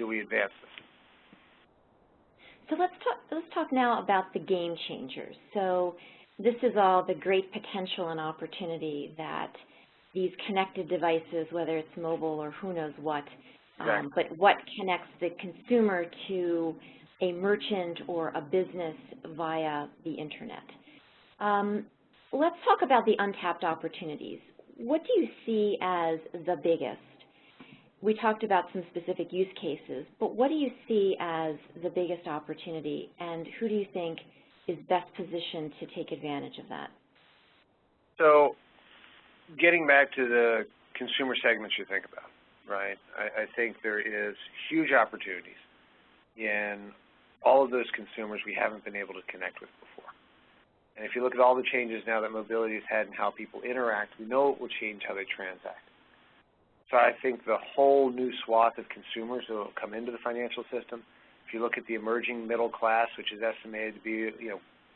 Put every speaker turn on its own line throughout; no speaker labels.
do we advance this?
So let's talk now about the game changers. So this is all the great potential and opportunity that these connected devices, whether it's mobile or who knows what, but what connects the consumer to a merchant or a business via the internet. Let's talk about the untapped opportunities. What do you see as the biggest? We talked about some specific use cases, but what do you see as the biggest opportunity, and who do you think is best positioned to take advantage of that?
So getting back to the consumer segments you think about, right, I think there is huge opportunities in all of those consumers we haven't been able to connect with before. And if you look at all the changes now that mobility has had in how people interact, we know it will change how they transact. So I think the whole new swath of consumers that will come into the financial system, if you look at the emerging middle class, which is estimated to be,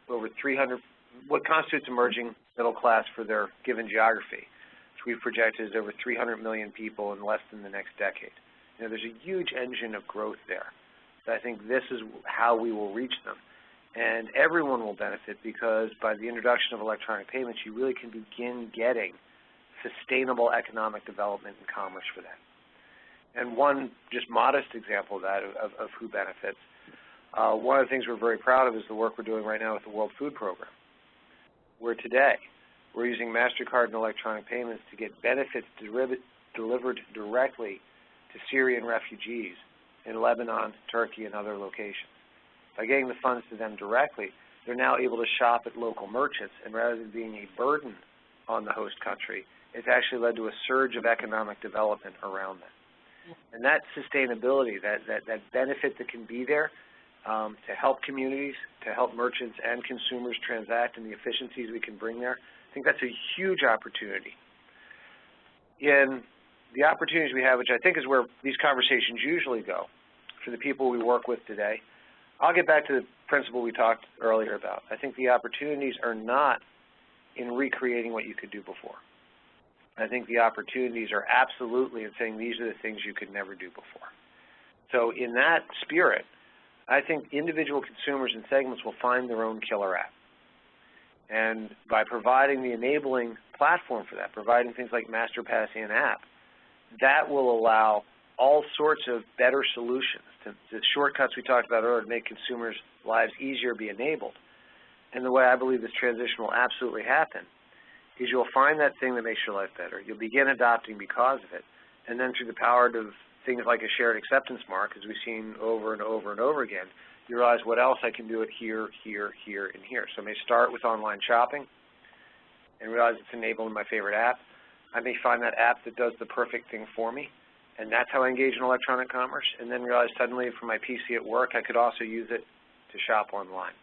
over 300, what constitutes emerging middle class for their given geography, which we've projected is over 300 million people in less than the next decade. There's a huge engine of growth there. So I think this is how we will reach them. And everyone will benefit because by the introduction of electronic payments, you really can begin getting sustainable economic development and commerce for that. And one just modest example of that, of who benefits, one of the things we're very proud of is the work we're doing right now with the World Food Program, where today we're using MasterCard and electronic payments to get benefits delivered directly to Syrian refugees in Lebanon, Turkey, and other locations. By getting the funds to them directly, they're now able to shop at local merchants, and rather than being a burden on the host country, it's actually led to a surge of economic development around them. And that sustainability, that benefit that can be there to help communities, to help merchants and consumers transact, and the efficiencies we can bring there, I think that's a huge opportunity. In the opportunities we have, which I think is where these conversations usually go for the people we work with today, I'll get back to the principle we talked earlier about. I think the opportunities are not in recreating what you could do before. I think the opportunities are absolutely in saying these are the things you could never do before. So in that spirit, I think individual consumers and segments will find their own killer app. And by providing the enabling platform for that, providing things like MasterPass in-app, that will allow all sorts of better solutions. The shortcuts we talked about earlier to make consumers' lives easier be enabled. And the way I believe this transition will absolutely happen is you'll find that thing that makes your life better. You'll begin adopting because of it. And then through the power of things like a shared acceptance mark, as we've seen over and over and over again, you realize what else I can do it here, here, here, and here. So I may start with online shopping and realize it's enabled in my favorite app. I may find that app that does the perfect thing for me, and that's how I engage in electronic commerce, and then realize suddenly for my PC at work, I could also use it to shop online.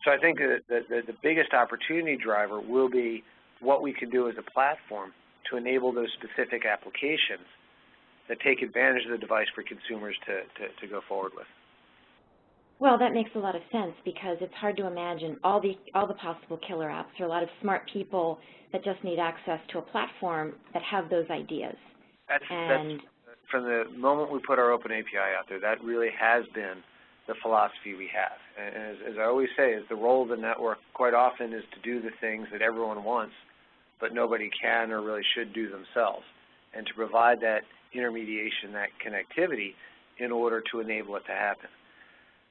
So I think that the biggest opportunity driver will be what we can do as a platform to enable those specific applications that take advantage of the device for consumers to go forward with.
Well, that makes a lot of sense because it's hard to imagine all the possible killer apps. There are a lot of smart people that just need access to a platform that have those ideas.
That's from the moment we put our open API out there, that really has been the philosophy we have. And as I always say, is the role of the network quite often is to do the things that everyone wants, but nobody can or really should do themselves, and to provide that intermediation, that connectivity in order to enable it to happen.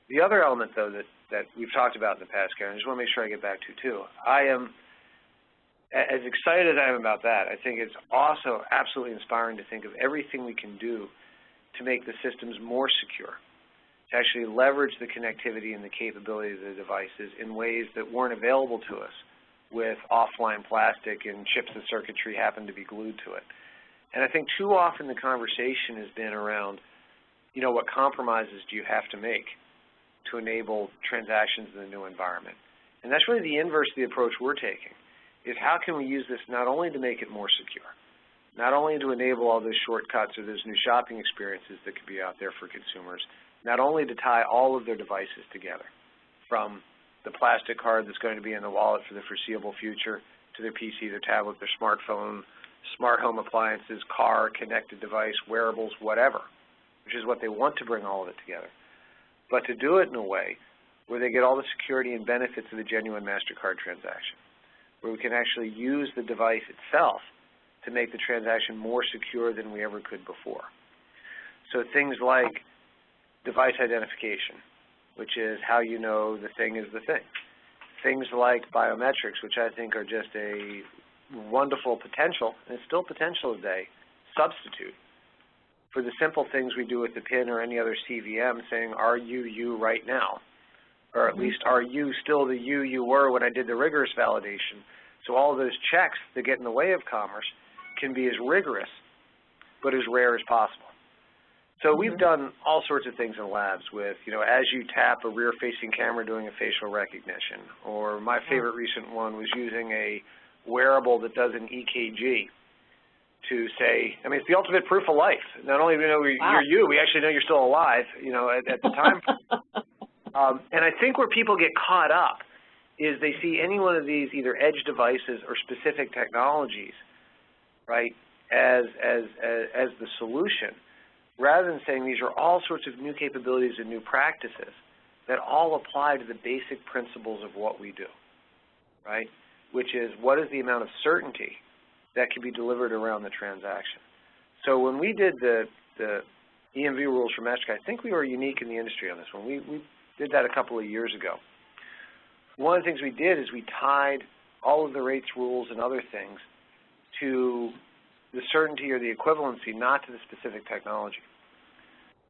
The other element, though, that we've talked about in the past, Karen, I just want to make sure I get back to, too. I am as excited as I am about that. I think it's also absolutely inspiring to think of everything we can do to make the systems more secure, to actually leverage the connectivity and the capability of the devices in ways that weren't available to us with offline plastic and chips and circuitry happen to be glued to it. And I think too often the conversation has been around, what compromises do you have to make to enable transactions in the new environment? And that's really the inverse of the approach we're taking, is how can we use this not only to make it more secure, not only to enable all those shortcuts or those new shopping experiences that could be out there for consumers, not only to tie all of their devices together, from the plastic card that's going to be in the wallet for the foreseeable future to their PC, their tablet, their smartphone, smart home appliances, car, connected device, wearables, whatever. which is what they want to bring all of it together, but to do it in a way where they get all the security and benefits of a genuine MasterCard transaction, where we can actually use the device itself to make the transaction more secure than we ever could before. So things like device identification, which is how you know the thing is the thing. Things like biometrics, which I think are just a wonderful potential, and it's still potential today, substitute for the simple things we do with the PIN or any other CVM saying, are you right now? Or at least, are you still the you were when I did the rigorous validation? So all of those checks that get in the way of commerce can be as rigorous but as rare as possible. So we've done all sorts of things in labs with, as you tap a rear-facing camera doing a facial recognition, or my favorite recent one was using a wearable that does an EKG to say, it's the ultimate proof of life. Not only do we know you're you, we actually know you're still alive, at the time. And I think where people get caught up is they see any one of these either edge devices or specific technologies, right, as the solution, rather than saying these are all sorts of new capabilities and new practices that all apply to the basic principles of what we do, right, which is what is the amount of certainty that can be delivered around the transaction. So when we did the EMV rules for MasterCard, I think we were unique in the industry on this one. We did that a couple of years ago. One of the things we did is we tied all of the rates rules and other things to the certainty or the equivalency, not to the specific technology.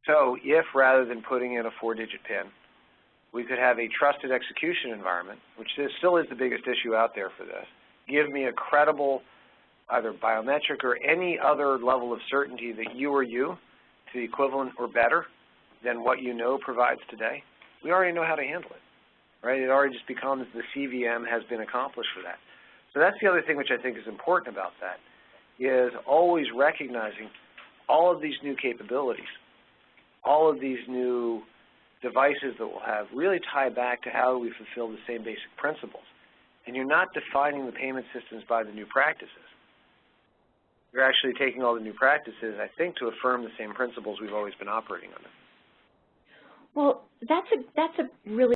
So if rather than putting in a 4-digit PIN, we could have a trusted execution environment, which still is the biggest issue out there for this, give me a credible either biometric or any other level of certainty that you are you to the equivalent or better than what provides today, we already know how to handle it, right? It already just becomes the CVM has been accomplished for that. So that's the other thing which I think is important about that, is always recognizing all of these new capabilities, all of these new devices that we'll have really tie back to how we fulfill the same basic principles. And you're not defining the payment systems by the new practices. You're actually taking all the new practices, I think, to affirm the same principles we've always been operating under.
Well, that's a really